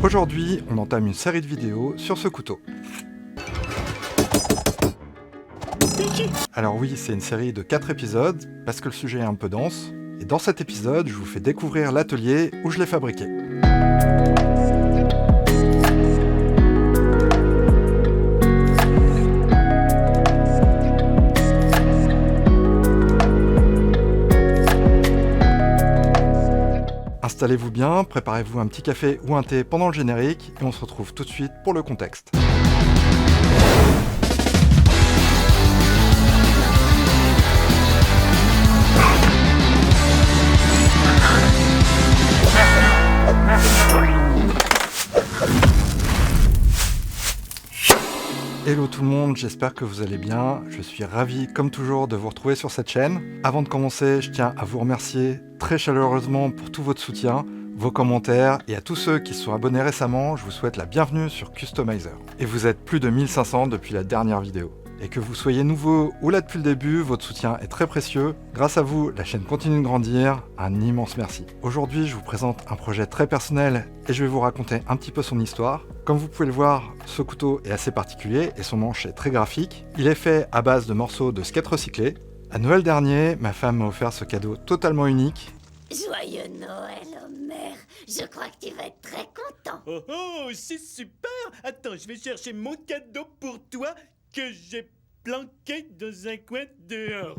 Aujourd'hui, on entame une série de vidéos sur ce couteau. Alors oui, c'est une série de 4 épisodes, parce que le sujet est un peu dense, et dans cet épisode, je vous fais découvrir l'atelier où je l'ai fabriqué. Installez-vous bien, préparez-vous un petit café ou un thé pendant le générique, et on se retrouve tout de suite pour le contexte. Hello tout le monde, j'espère que vous allez bien. Je suis ravi, comme toujours, de vous retrouver sur cette chaîne. Avant de commencer, je tiens à vous remercier très chaleureusement pour tout votre soutien, vos commentaires, et à tous ceux qui se sont abonnés récemment, je vous souhaite la bienvenue sur Customizer. Et vous êtes plus de 1500 depuis la dernière vidéo. Et que vous soyez nouveau ou là depuis le début, votre soutien est très précieux. Grâce à vous, la chaîne continue de grandir. Un immense merci. Aujourd'hui, je vous présente un projet très personnel et je vais vous raconter un petit peu son histoire. Comme vous pouvez le voir, ce couteau est assez particulier et son manche est très graphique. Il est fait à base de morceaux de skate recyclés. À Noël dernier, ma femme m'a offert ce cadeau totalement unique. Joyeux Noël, Homer. Je crois que tu vas être très content. Oh oh, c'est super! Attends, je vais chercher mon cadeau pour toi que j'ai planqué dans un coin dehors.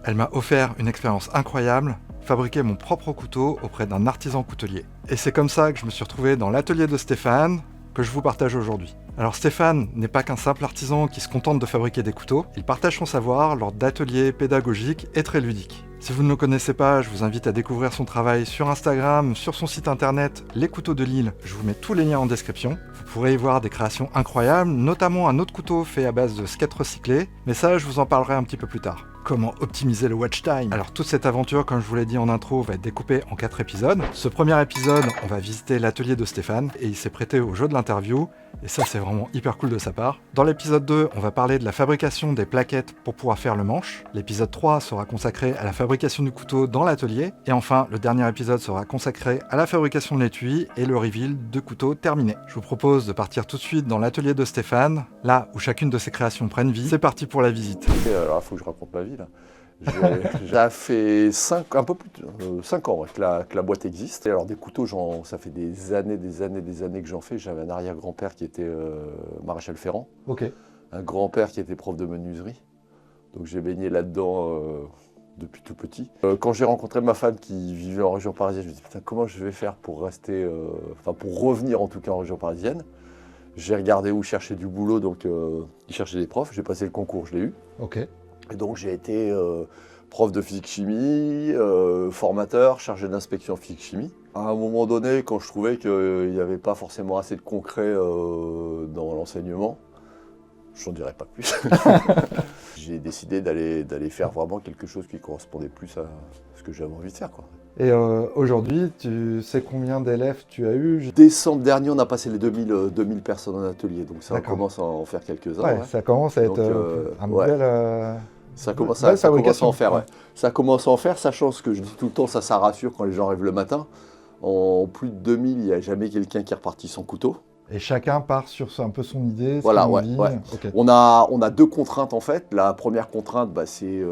Elle m'a offert une expérience incroyable, fabriquer mon propre couteau auprès d'un artisan coutelier. Et c'est comme ça que je me suis retrouvé dans l'atelier de Stéphane, que je vous partage aujourd'hui. Alors Stéphane n'est pas qu'un simple artisan qui se contente de fabriquer des couteaux, il partage son savoir lors d'ateliers pédagogiques et très ludiques. Si vous ne le connaissez pas, je vous invite à découvrir son travail sur Instagram, sur son site internet Les Couteaux de Lille, je vous mets tous les liens en description. Vous pourrez y voir des créations incroyables, notamment un autre couteau fait à base de skate recyclé, mais ça je vous en parlerai un petit peu plus tard. Comment optimiser le watch time? Alors toute cette aventure, comme je vous l'ai dit en intro, va être découpée en 4 épisodes. Ce premier épisode, on va visiter l'atelier de Stéphane et il s'est prêté au jeu de l'interview. Et ça c'est vraiment hyper cool de sa part. Dans l'épisode 2, on va parler de la fabrication des plaquettes pour pouvoir faire le manche. L'épisode 3 sera consacré à la fabrication du couteau dans l'atelier. Et enfin, le dernier épisode sera consacré à la fabrication de l'étui et le reveal de couteau terminé. Je vous propose de partir tout de suite dans l'atelier de Stéphane, là où chacune de ses créations prennent vie. C'est parti pour la visite. Alors il faut que je raconte ma vie là. J'ai fait un peu plus de 5 ans ouais, que la boîte existe. Et alors des couteaux, ça fait des années que j'en fais. J'avais un arrière-grand-père qui était maréchal ferrant. Ok. Un grand-père qui était prof de menuiserie. Donc j'ai baigné là-dedans depuis tout petit. Quand j'ai rencontré ma femme qui vivait en région parisienne, je me suis dit putain comment je vais faire pour rester, pour revenir en tout cas en région parisienne. J'ai regardé où chercher du boulot, donc il cherchait des profs. J'ai passé le concours, je l'ai eu. Ok. Et donc j'ai été prof de physique-chimie, formateur, chargé d'inspection physique-chimie. À un moment donné, quand je trouvais qu'il n'y avait pas forcément assez de concret dans l'enseignement, je n'en dirai pas plus. J'ai décidé d'aller faire vraiment quelque chose qui correspondait plus à ce que j'avais envie de faire, quoi. Et aujourd'hui, tu sais combien d'élèves tu as eu? Décembre dernier, on a passé les 2000 personnes en atelier, donc ça commence à en faire quelques-uns. Ouais, Ouais. ça commence à être Donc, un ouais. bel... Ça commence belle à en fabrication. faire, ouais. Ça commence à en faire, sachant ce que je dis tout le temps, ça rassure quand les gens arrivent le matin. En plus de 2000, il n'y a jamais quelqu'un qui est reparti sans couteau. Et chacun part sur un peu son idée, Voilà, son ouais, envie. ouais. Okay. On a 2 contraintes en fait. La première contrainte, c'est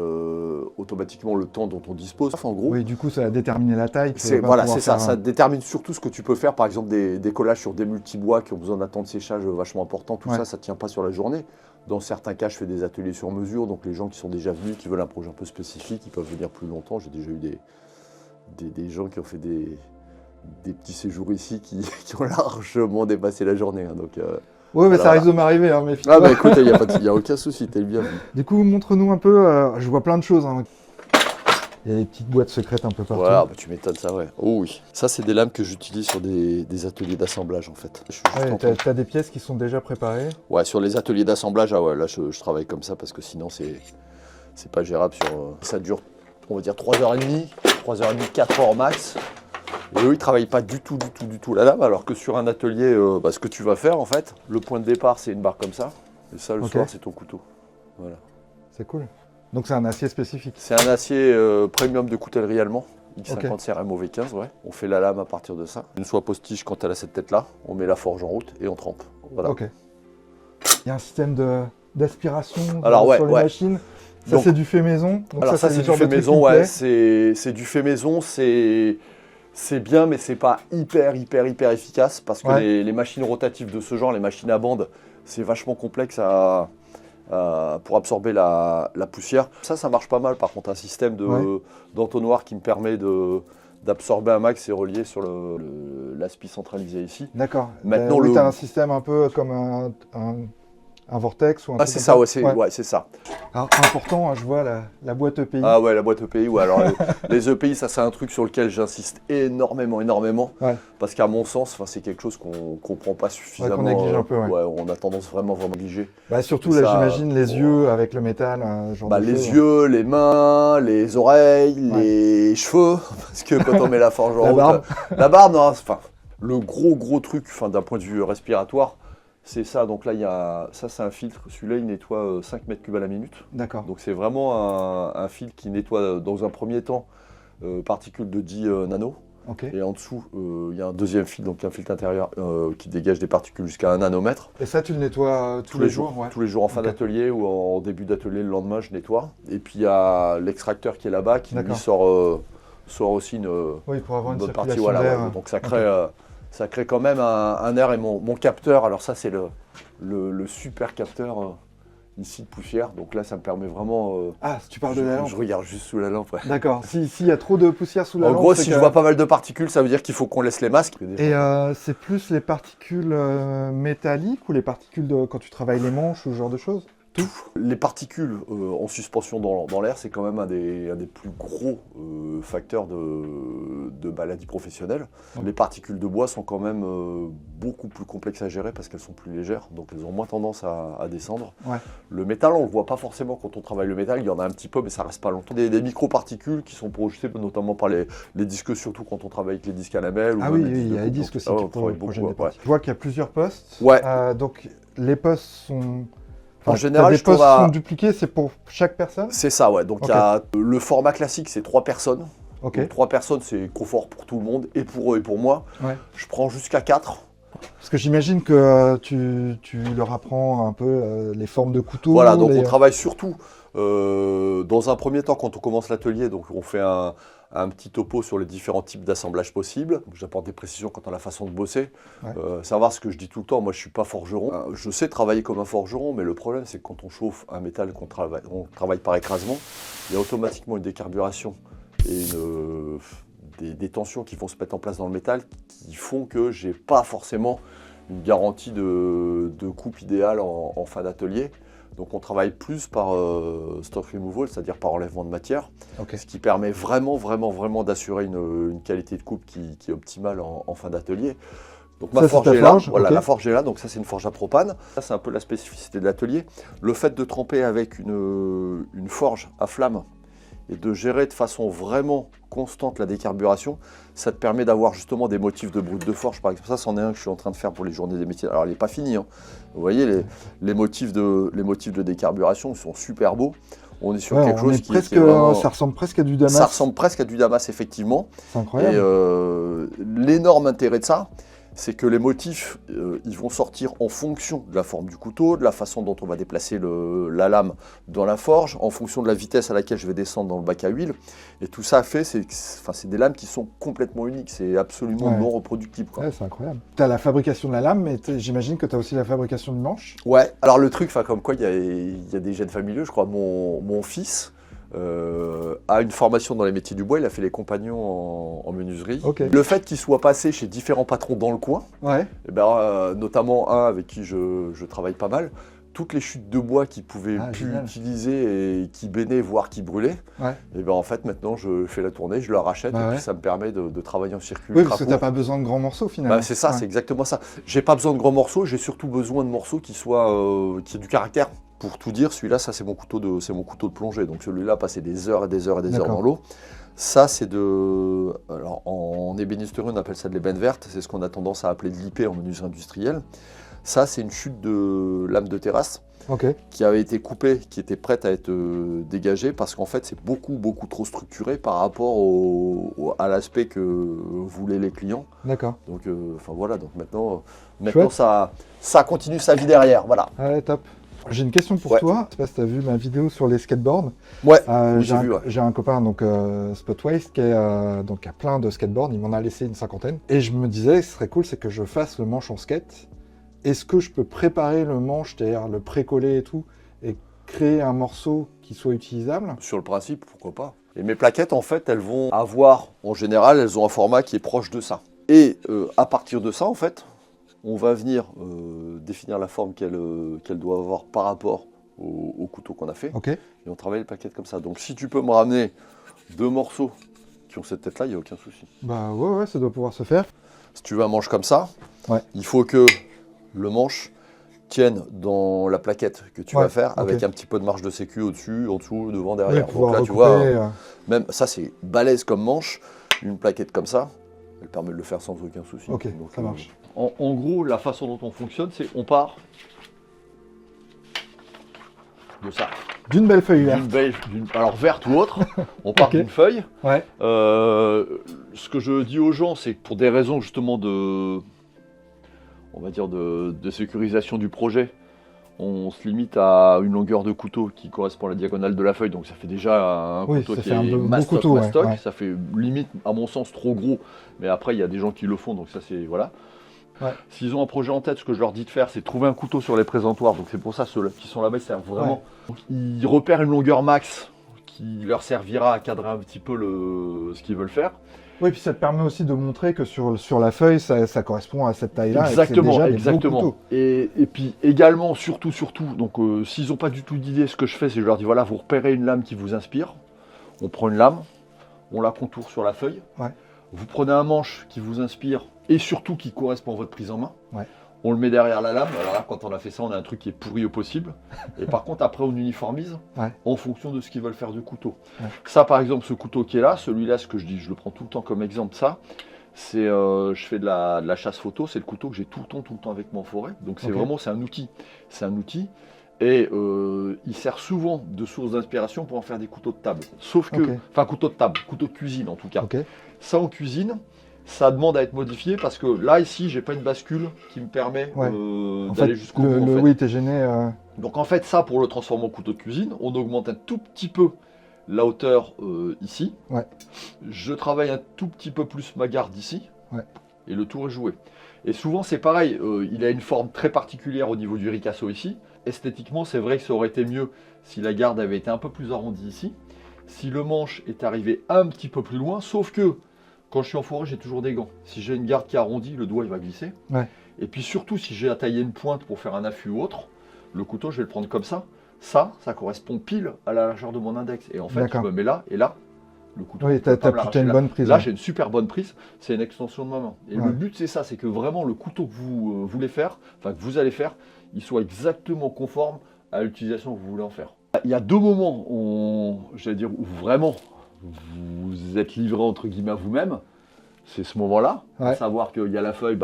automatiquement le temps dont on dispose. En gros, Oui, du coup, ça a déterminé la taille. voilà, c'est ça. Ça détermine surtout ce que tu peux faire. Par exemple, des collages sur des multibois qui ont besoin d'un temps de séchage vachement important. Tout ça, ça ne tient pas sur la journée. Dans certains cas, je fais des ateliers sur mesure. Donc les gens qui sont déjà venus, qui veulent un projet un peu spécifique, ils peuvent venir plus longtemps. J'ai déjà eu des gens qui ont fait des petits séjours ici qui ont largement dépassé la journée. Hein, donc, oui, mais alors, ça risque de m'arriver, hein, mais ah bah écoute, il n'y a aucun souci, t'es le bienvenu. Du coup, montre-nous un peu, je vois plein de choses. Hein. Il y a des petites boîtes secrètes un peu partout. Voilà, bah tu m'étonnes ça, ouais. Oh oui. Ça, c'est des lames que j'utilise sur des ateliers d'assemblage, en fait. T'as des pièces qui sont déjà préparées? Ouais, sur les ateliers d'assemblage, ah ouais, là, je travaille comme ça parce que sinon, c'est pas gérable. Ça dure, on va dire, 3h30, 4 heures max. Et eux, ils travaillent pas du tout la lame, alors que sur un atelier, ce que tu vas faire, en fait, le point de départ, c'est une barre comme ça. Et ça, le soir, c'est ton couteau. Voilà. C'est cool. Donc c'est un acier spécifique. C'est un acier premium de coutellerie allemand. X50 CRM V15, ouais. On fait la lame à partir de ça. Une soie postiche quand elle a cette tête-là, on met la forge en route et on trempe. Voilà. Ok. Il y a un système d'aspiration sur les machines. Ça, c'est du fait maison. Donc alors ça, c'est du fait maison, ouais. C'est du fait maison, c'est bien, mais c'est pas hyper efficace parce que les machines rotatives de ce genre, les machines à bande, c'est vachement complexe pour absorber la poussière. Ça marche pas mal. Par contre, un système d'entonnoir qui me permet d'absorber un max et relier sur l'aspi centralisé ici. D'accord. Maintenant, tu as un système un peu comme un vortex ou un c'est ça, c'est ça. Alors, important, hein, je vois la boîte EPI. Ah ouais, la boîte EPI, ouais. Alors les EPI, ça c'est un truc sur lequel j'insiste énormément. Parce qu'à mon sens, c'est quelque chose qu'on comprend pas suffisamment. Qu'on néglige un peu, on a tendance vraiment à négliger. Surtout là, j'imagine les yeux avec le métal. Les yeux, les mains, les oreilles, les cheveux. Parce que quand on met la forge en route, la barbe, non, le gros truc, d'un point de vue respiratoire, c'est ça. Donc là, ça c'est un filtre. Celui-là, il nettoie 5 mètres cubes à la minute. D'accord. Donc c'est vraiment un filtre qui nettoie dans un premier temps particules de 10 nano. Okay. Et en dessous, il y a un deuxième filtre, donc un filtre intérieur qui dégage des particules jusqu'à 1 nanomètre. Et ça, tu le nettoies tous les jours Tous les jours en fin d'atelier ou en début d'atelier, le lendemain, je nettoie. Et puis il y a l'extracteur qui est là-bas qui lui sort aussi une bonne partie. Donc ça crée... Ça crée quand même un air et mon capteur, alors ça c'est le super capteur ici de poussière, donc là ça me permet vraiment... tu parles de la lampe. Je regarde juste sous la lampe. Ouais. D'accord, s'il y a trop de poussière sous la lampe... En gros, si je vois pas mal de particules, ça veut dire qu'il faut qu'on laisse les masques. Et c'est plus les particules métalliques ou les particules quand tu travailles les manches ou ce genre de choses? Tout. Les particules en suspension dans l'air, c'est quand même un des plus gros facteurs de maladies professionnelles. Les particules de bois sont quand même beaucoup plus complexes à gérer parce qu'elles sont plus légères, donc elles ont moins tendance à descendre. Ouais. Le métal, on ne le voit pas forcément quand on travaille le métal, il y en a un petit peu, mais ça reste pas longtemps. Des micro-particules qui sont projetées notamment par les disques, surtout quand on travaille avec les disques à lamelles. Il y a les disques aussi qui projettent des parties. Je vois qu'il y a plusieurs postes. Ouais. Donc les postes sont... En général, les postes sont dupliqués, c'est pour chaque personne? C'est ça, ouais. Donc, le format classique, c'est 3 personnes. Okay. Donc, 3 personnes, c'est confort pour tout le monde, et pour eux et pour moi. Ouais. Je prends jusqu'à 4. Parce que j'imagine que tu leur apprends un peu les formes de couteaux. Voilà, donc on travaille surtout, dans un premier temps, quand on commence l'atelier, donc on fait un petit topo sur les différents types d'assemblages possibles. J'apporte des précisions quant à la façon de bosser. Ouais. Savoir ce que je dis tout le temps, moi je ne suis pas forgeron. Je sais travailler comme un forgeron, mais le problème c'est que quand on chauffe un métal, on travaille par écrasement, il y a automatiquement une décarburation et des tensions qui vont se mettre en place dans le métal qui font que je n'ai pas forcément une garantie de coupe idéale en fin d'atelier. Donc on travaille plus par stock removal, c'est-à-dire par enlèvement de matière, ce qui permet vraiment d'assurer une qualité de coupe qui est optimale en fin d'atelier. Donc ma forge est là, la forge est là, donc ça c'est une forge à propane. Ça c'est un peu la spécificité de l'atelier. Le fait de tremper avec une forge à flamme et de gérer de façon vraiment constante la décarburation, ça te permet d'avoir justement des motifs de brut de forge. Par exemple, ça c'en est un que je suis en train de faire pour les journées des métiers. Alors il n'est pas fini, hein. Vous voyez les motifs de décarburation, ils sont super beaux. On est sur quelque chose qui est vraiment... Ça ressemble presque à du damas. Ça ressemble presque à du damas, effectivement. C'est incroyable. Et l'énorme intérêt de ça, c'est que les motifs, ils vont sortir en fonction de la forme du couteau, de la façon dont on va déplacer la lame dans la forge, en fonction de la vitesse à laquelle je vais descendre dans le bac à huile. Et tout ça fait, c'est des lames qui sont complètement uniques, c'est absolument non reproductible. Ouais, c'est incroyable. Tu as la fabrication de la lame, mais j'imagine que tu as aussi la fabrication du manche. Ouais, alors le truc, comme quoi il y a des gènes familiaux, je crois, mon fils... a une formation dans les métiers du bois, il a fait les compagnons en menuiserie. Le fait qu'il soit passé chez différents patrons dans le coin, et notamment un avec qui je travaille pas mal, toutes les chutes de bois qu'il pouvait plus utiliser et qui bénaient, voire qui brûlaient, et en fait maintenant je fais la tournée, je le rachète et puis ça me permet de travailler en circuit. Oui, parce que tu n'as pas besoin de grands morceaux finalement. C'est ça, c'est exactement ça. J'ai pas besoin de grands morceaux, j'ai surtout besoin de morceaux qui aient du caractère. Pour tout dire, celui-là, ça c'est mon couteau de plongée. Donc celui-là, passer des heures et des heures et des heures dans l'eau. Ça, c'est alors en ébénisterie, on appelle ça de l'ébène verte. C'est ce qu'on a tendance à appeler de l'IP en menuiserie industrielle. Ça, c'est une chute de lame de terrasse Ok. qui avait été coupée, qui était prête à être dégagée, parce qu'en fait, c'est beaucoup trop structuré par rapport à l'aspect que voulaient les clients. D'accord. Donc, voilà. Donc maintenant Chouette. ça continue sa vie derrière. Voilà. Allez, top. J'ai une question pour Ouais. toi. Je sais pas si tu as vu ma vidéo sur les skateboards. Ouais. Oui, j'ai j'ai vu. Ouais. j'ai un copain, donc Spotwaste, qui a plein de skateboards. Il m'en a laissé une cinquantaine. Et je me disais, ce serait cool, c'est que je fasse le manche en skate. Est-ce que je peux préparer le manche, c'est-à-dire le précoller et tout, et créer un morceau qui soit utilisable? Sur le principe, pourquoi pas. Et mes plaquettes, en fait, elles vont avoir, en général, elles ont un format qui est proche de ça. Et à partir de ça, en fait, on va venir définir la forme qu'elle doit avoir par rapport au couteau qu'on a fait. Ok. Et on travaille les plaquettes comme ça. Donc si tu peux me ramener 2 morceaux qui ont cette tête-là, il n'y a aucun souci. Bah ouais, ça doit pouvoir se faire. Si tu veux un manche comme ça, Ouais. il faut que le manche tienne dans la plaquette que tu vas faire, ok. avec un petit peu de marge de sécu au-dessus, en dessous, devant, derrière. Oui, Donc là, pouvoir tu vois, recouper, même ça, c'est balèze comme manche. Une plaquette comme ça, elle permet de le faire sans aucun souci. Ok, Donc, ça marche. En gros, la façon dont on fonctionne, c'est on part de ça. D'une belle feuille verte. Alors verte ou autre, on part Ok. d'une feuille. Ouais. Ce que je dis aux gens, c'est que pour des raisons justement de sécurisation du projet, on se limite à une longueur de couteau qui correspond à la diagonale de la feuille. Donc ça fait déjà un Oui, couteau ça qui fait un est beau mastoc, couteau, ouais, mastoc. ouais. Ça fait limite, à mon sens, trop gros. Mais après, il y a des gens qui le font, donc ça c'est... Voilà. Ouais. S'ils ont un projet en tête, ce que je leur dis de faire, c'est de trouver un couteau sur les présentoirs. Donc c'est pour ça, ceux qui sont là-bas, ils servent vraiment. Ouais. Donc, ils repèrent une longueur max qui leur servira à cadrer un petit peu ce qu'ils veulent faire. Oui, puis ça te permet aussi de montrer que sur la feuille, ça correspond à cette taille-là. Exactement, et que c'est déjà des beaux couteaux. Et puis également, surtout, donc s'ils n'ont pas du tout d'idée, ce que je fais, c'est que je leur dis, voilà, vous repérez une lame qui vous inspire. On prend une lame, on la contourne sur la feuille. Ouais. Vous prenez un manche qui vous inspire et surtout qui correspond à votre prise en main. Ouais. On le met derrière la lame. Alors là, quand on a fait ça, on a un truc qui est pourri au possible. Et par contre, après, on uniformise en fonction de ce qu'ils veulent faire du couteau. Ouais. Ça, par exemple, ce couteau qui est là, celui-là, ce que je dis, je le prends tout le temps comme exemple, ça. C'est, je fais de la chasse photo, c'est le couteau que j'ai tout le temps avec moi en forêt. Donc c'est vraiment, c'est un outil. C'est un outil. Et il sert souvent de source d'inspiration pour en faire des couteaux de table. Sauf que, enfin couteau de table, couteau de cuisine en tout cas. Ça en cuisine, ça demande à être modifié parce que là ici, j'ai pas une bascule qui me permet d'aller jusqu'au bout. En fait. Oui, t'es gêné. Donc en fait, ça pour le transformer en couteau de cuisine, on augmente un tout petit peu la hauteur ici. Ouais. Je travaille un tout petit peu plus ma garde ici. Ouais. Et le tour est joué. Et souvent c'est pareil, il a une forme très particulière au niveau du ricasso ici. Esthétiquement, c'est vrai que ça aurait été mieux si la garde avait été un peu plus arrondie ici. Si le manche est arrivé un petit peu plus loin, sauf que quand je suis en forêt, j'ai toujours des gants. Si j'ai une garde qui est arrondie, le doigt il va glisser. Ouais. Et puis surtout, si j'ai à tailler une pointe pour faire un affût ou autre, le couteau, je vais le prendre comme ça. Ça correspond pile à la largeur de mon index. Et en fait, je me mets là et là. Le couteau, oui, t'as plutôt une bonne prise. Là, j'ai une super bonne prise, c'est une extension de ma main. Et le but, c'est ça, c'est que vraiment le couteau que vous voulez faire, enfin que vous allez faire, il soit exactement conforme à l'utilisation que vous voulez en faire. Il y a 2 moments, où vraiment vous êtes livré entre guillemets à vous-même. C'est ce moment-là, à savoir qu'il y a la feuille,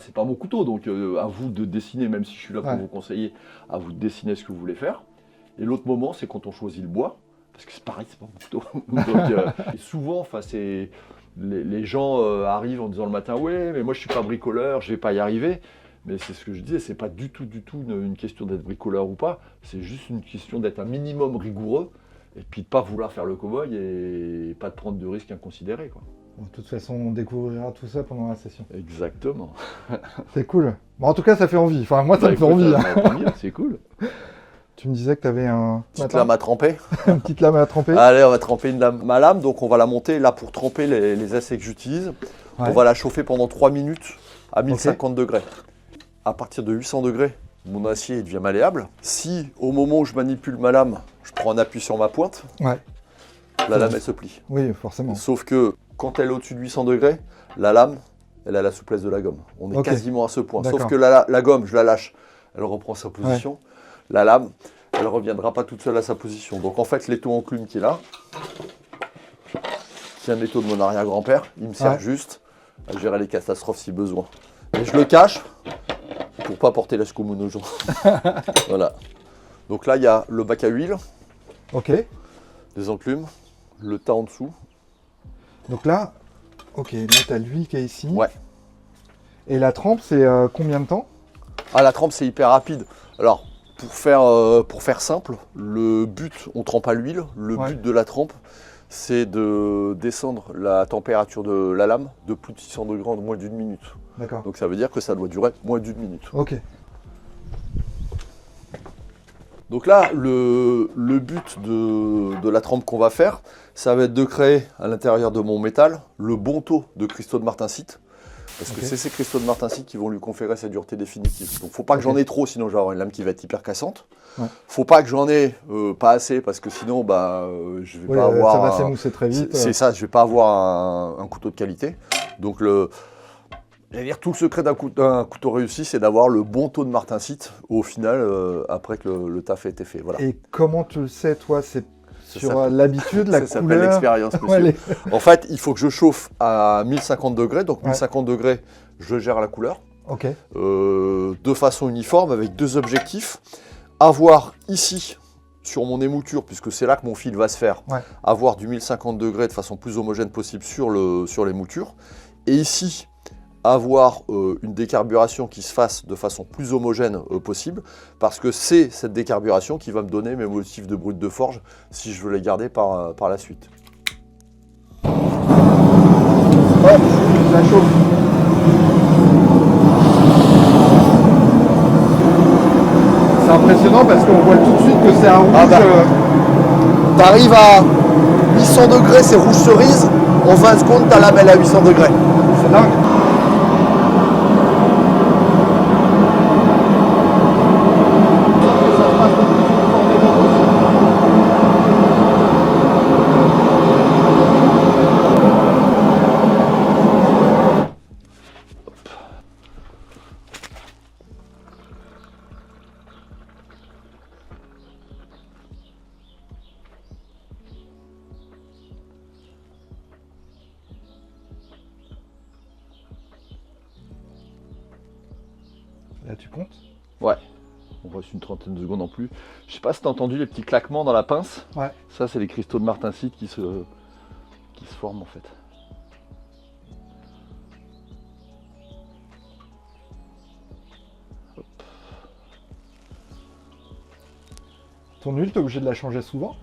c'est pas mon couteau, donc à vous de dessiner, même si je suis là pour vous conseiller, à vous de dessiner ce que vous voulez faire. Et l'autre moment, c'est quand on choisit le bois. Parce que c'est pareil, c'est pas mon couteau. Donc, et souvent, les gens arrivent en disant le matin, ouais, mais moi je suis pas bricoleur, je vais pas y arriver. Mais c'est ce que je disais, c'est pas du tout une question d'être bricoleur ou pas. C'est juste une question d'être un minimum rigoureux et puis de pas vouloir faire le cow-boy et pas de prendre de risques inconsidérés, quoi. De toute façon, on découvrira tout ça pendant la session. Exactement. C'est cool. Bon, en tout cas, ça fait envie. Enfin, moi, ça me fait envie. C'est cool. Tu me disais que tu avais une petite lame à tremper. Une petite lame à tremper. Allez, on va tremper ma lame. Donc, on va la monter là pour tremper les essais que j'utilise. On va la chauffer pendant 3 minutes à 1050 degrés. À partir de 800 degrés, mon acier devient malléable. Si, au moment où je manipule ma lame, je prends un appui sur ma pointe, la lame, elle se plie. Oui, forcément. Sauf que quand elle est au-dessus de 800 degrés, la lame, elle a la souplesse de la gomme. On est quasiment à ce point. Sauf que la gomme, je la lâche, elle reprend sa position. La lame, elle ne reviendra pas toute seule à sa position. Donc en fait, l'étau enclume qui est là, qui est un étau de mon arrière-grand-père, il me sert juste à gérer les catastrophes si besoin. Et je le cache pour pas porter la scoumoune aux gens. Voilà. Donc là, il y a le bac à huile, Ok. les enclumes, le tas en dessous. Donc là, ok, là tu as l'huile qui est ici. Ouais. Et la trempe, c'est combien de temps? Ah, la trempe, c'est hyper rapide. Alors, pour faire simple, le but, on trempe à l'huile. Le but de la trempe, c'est de descendre la température de la lame de plus de 600 degrés en moins d'une minute. D'accord. Donc ça veut dire que ça doit durer moins d'une minute. Ok. Donc là, le but de la trempe qu'on va faire, ça va être de créer à l'intérieur de mon métal le bon taux de cristaux de martensite. Parce que c'est ces cristaux de martensite qui vont lui conférer sa dureté définitive. Donc faut pas que j'en ai trop, sinon je vais avoir une lame qui va être hyper cassante. Faut pas que j'en ai pas assez, parce que sinon je vais pas avoir... Ça va s'émousser très vite. C'est ça, je vais pas avoir un couteau de qualité. Donc tout le secret d'un couteau réussi, c'est d'avoir le bon taux de martensite au final, après que le taf ait été fait. Voilà. Et comment tu le sais, toi? C'est sur l'habitude, la ça s'appelle couleur? l'expérience, monsieur. En fait, il faut que je chauffe à 1050 degrés. Donc 1050 degrés, je gère la couleur. Ok. De façon uniforme, avec deux objectifs. Avoir ici, sur mon émouture, puisque c'est là que mon fil va se faire, avoir du 1050 degrés de façon plus homogène possible sur l'émouture. Et ici, avoir une décarburation qui se fasse de façon plus homogène possible, parce que c'est cette décarburation qui va me donner mes motifs de brut de forge si je veux les garder par la suite. Hop, ça chauffe. C'est impressionnant parce qu'on voit tout de suite que c'est un rouge. T'arrives à 800 degrés, c'est rouge cerise. En 20 secondes, ta lame elle est à 800 degrés. C'est dingue. Là, tu comptes? Ouais, on reste une trentaine de secondes en plus. Je sais pas si tu as entendu les petits claquements dans la pince. Ouais. Ça, c'est les cristaux de martensite qui se forment en fait. Hop. Ton huile, t'es obligé de la changer souvent?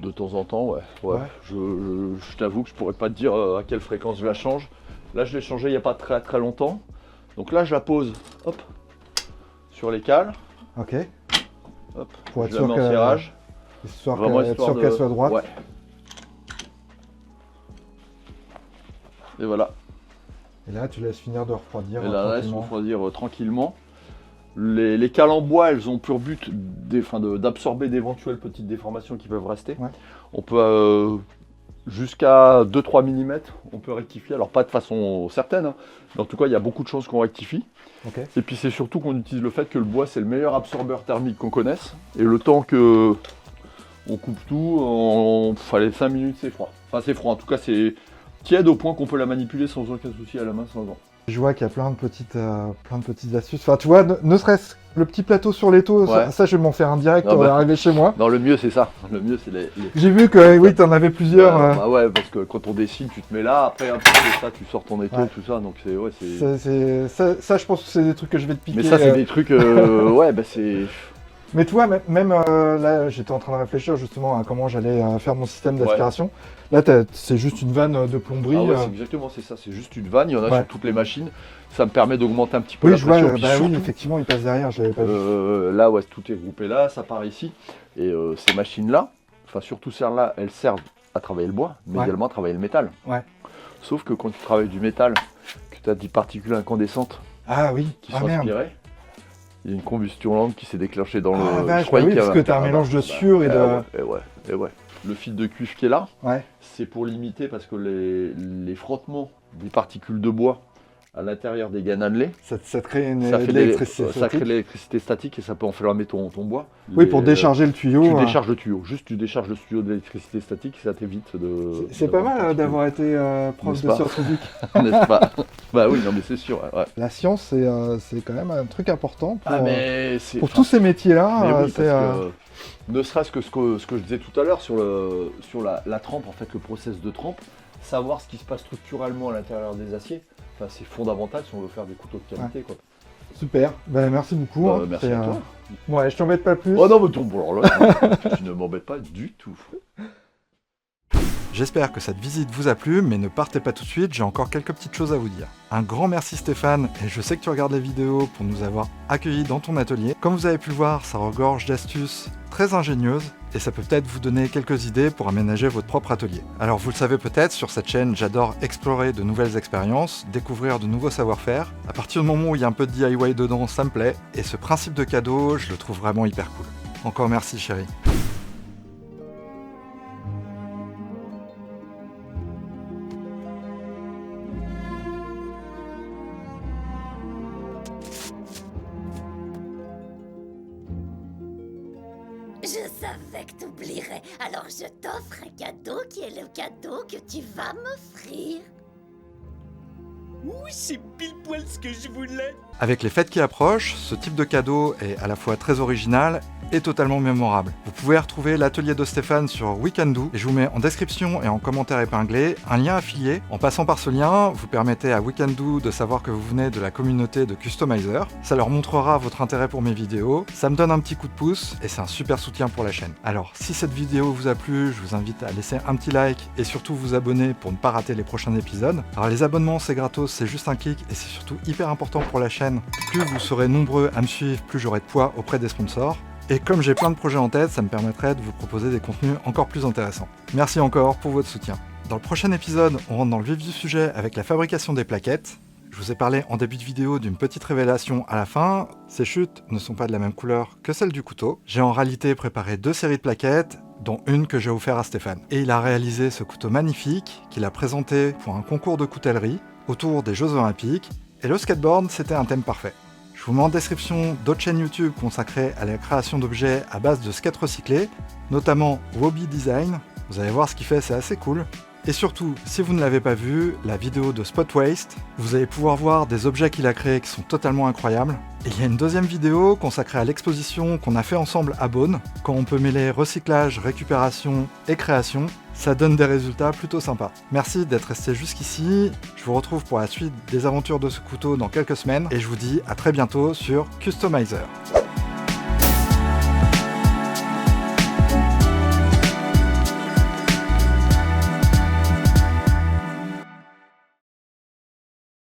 De temps en temps, ouais. Je t'avoue que je pourrais pas te dire à quelle fréquence je la change. Là, je l'ai changé il n'y a pas très très longtemps. Donc là, je la pose, hop, sur les cales. Ok. Hop, Pour être je la mets en serrage. Histoire qu'elle soit droite. Ouais. Et voilà. Et là, tu laisses finir de refroidir. Et là, laisse refroidir tranquillement. Les cales en bois, elles ont pour but d'absorber d'éventuelles petites déformations qui peuvent rester. Ouais. On peut jusqu'à 2-3 mm, on peut rectifier. Alors pas de façon certaine, hein, mais en tout cas, il y a beaucoup de chances qu'on rectifie. Okay. Et puis c'est surtout qu'on utilise le fait que le bois, c'est le meilleur absorbeur thermique qu'on connaisse. Et le temps que on coupe tout, fallait 5 minutes, c'est froid. Enfin, c'est froid, en tout cas, c'est tiède au point qu'on peut la manipuler sans aucun souci à la main, sans gants. Je vois qu'il y a plein de petites astuces. Enfin, tu vois, ne serait-ce le petit plateau sur l'étau, ça, je vais m'en faire un direct, on va arriver chez moi. Non, le mieux, c'est ça. Le mieux, c'est J'ai vu que, oui, t'en avais plusieurs. Bah ouais, parce que quand on dessine, tu te mets là, après, un peu ça, tu sors ton étau, tout ça, donc c'est... Ouais, ça, je pense que c'est des trucs que je vais te piquer. Mais ça, c'est des trucs, ouais, bah c'est... Mais tu vois, même là, j'étais en train de réfléchir justement à comment j'allais faire mon système d'aspiration. Là, c'est juste une vanne de plomberie. Ah ouais, c'est exactement, c'est ça, c'est juste une vanne, il y en a sur toutes les machines. Ça me permet d'augmenter un petit peu la pression. Oui, je vois, oui, effectivement, il passe derrière, je l'avais pas vu. Là, ouais, tout est groupé là, ça part ici. Et ces machines-là, enfin surtout celles-là, elles servent à travailler le bois, mais également à travailler le métal. Ouais. Sauf que quand tu travailles du métal, que tu as des particules incandescentes qui sont aspirées, il y a une combustion lente qui s'est déclenchée dans le... Vache, oui, parce que tu as un mélange de sueur et de... Ouais. Le fil de cuivre qui est là, c'est pour limiter, parce que les frottements des particules de bois à l'intérieur des gaines annelées. Ça crée une Ça crée électricité. de l'électricité statique et ça peut enflammer ton bois. Oui, pour décharger le tuyau. Tu décharges le tuyau. Juste tu décharges le tuyau d'électricité statique et ça t'évite de... C'est pas mal d'avoir été prof de sciences physiques. N'est-ce pas? Bah oui, non mais c'est sûr. Ouais. La science, c'est quand même un truc important pour tous ces Mais métiers-là. oui, parce que, ne serait-ce que ce que je disais tout à l'heure sur la trempe, en fait, le process de trempe, savoir ce qui se passe structurellement à l'intérieur des aciers, enfin, c'est fondamental si on veut faire des couteaux de qualité. Quoi. Super, merci beaucoup. Merci à toi. Ouais, je t'embête pas plus. Oh non, mais alors là, tu ne m'embêtes pas du tout. J'espère que cette visite vous a plu, mais ne partez pas tout de suite, j'ai encore quelques petites choses à vous dire. Un grand merci Stéphane, et je sais que tu regardes les vidéos pour nous avoir accueillis dans ton atelier. Comme vous avez pu le voir, ça regorge d'astuces très ingénieuses, et ça peut peut-être vous donner quelques idées pour aménager votre propre atelier. Alors vous le savez peut-être, sur cette chaîne, j'adore explorer de nouvelles expériences, découvrir de nouveaux savoir-faire. À partir du moment où il y a un peu de DIY dedans, ça me plaît, et ce principe de cadeau, je le trouve vraiment hyper cool. Encore merci chérie. Je savais que t'oublierais, alors je t'offre un cadeau qui est le cadeau que tu vas m'offrir. Oui, c'est pile poil ce que je voulais. Avec les fêtes qui approchent, ce type de cadeau est à la fois très original et totalement mémorable. Vous pouvez retrouver l'atelier de Stéphane sur Weekendoo et je vous mets en description et en commentaire épinglé un lien affilié. En passant par ce lien, vous permettez à Weekendoo de savoir que vous venez de la communauté de Customizer. Ça leur montrera votre intérêt pour mes vidéos, ça me donne un petit coup de pouce et c'est un super soutien pour la chaîne. Alors si cette vidéo vous a plu, je vous invite à laisser un petit like et surtout vous abonner pour ne pas rater les prochains épisodes. Alors les abonnements c'est gratos, c'est juste un clic et c'est surtout hyper important pour la chaîne. Plus vous serez nombreux à me suivre, plus j'aurai de poids auprès des sponsors. Et comme j'ai plein de projets en tête, ça me permettrait de vous proposer des contenus encore plus intéressants. Merci encore pour votre soutien. Dans le prochain épisode, on rentre dans le vif du sujet avec la fabrication des plaquettes. Je vous ai parlé en début de vidéo d'une petite révélation à la fin. Ces chutes ne sont pas de la même couleur que celle du couteau. J'ai en réalité préparé 2 séries de plaquettes, dont une que j'ai offert à Stéphane. Et il a réalisé ce couteau magnifique qu'il a présenté pour un concours de coutellerie autour des Jeux Olympiques. Et le skateboard, c'était un thème parfait. Je vous mets en description d'autres chaînes YouTube consacrées à la création d'objets à base de skate recyclés, notamment Wobby Design. Vous allez voir ce qu'il fait, c'est assez cool. Et surtout, si vous ne l'avez pas vu, la vidéo de Spot Waste, vous allez pouvoir voir des objets qu'il a créés qui sont totalement incroyables. Et il y a une deuxième vidéo consacrée à l'exposition qu'on a fait ensemble à Beaune. Quand on peut mêler recyclage, récupération et création, ça donne des résultats plutôt sympas. Merci d'être resté jusqu'ici. Je vous retrouve pour la suite des aventures de ce couteau dans quelques semaines et je vous dis à très bientôt sur Customizer.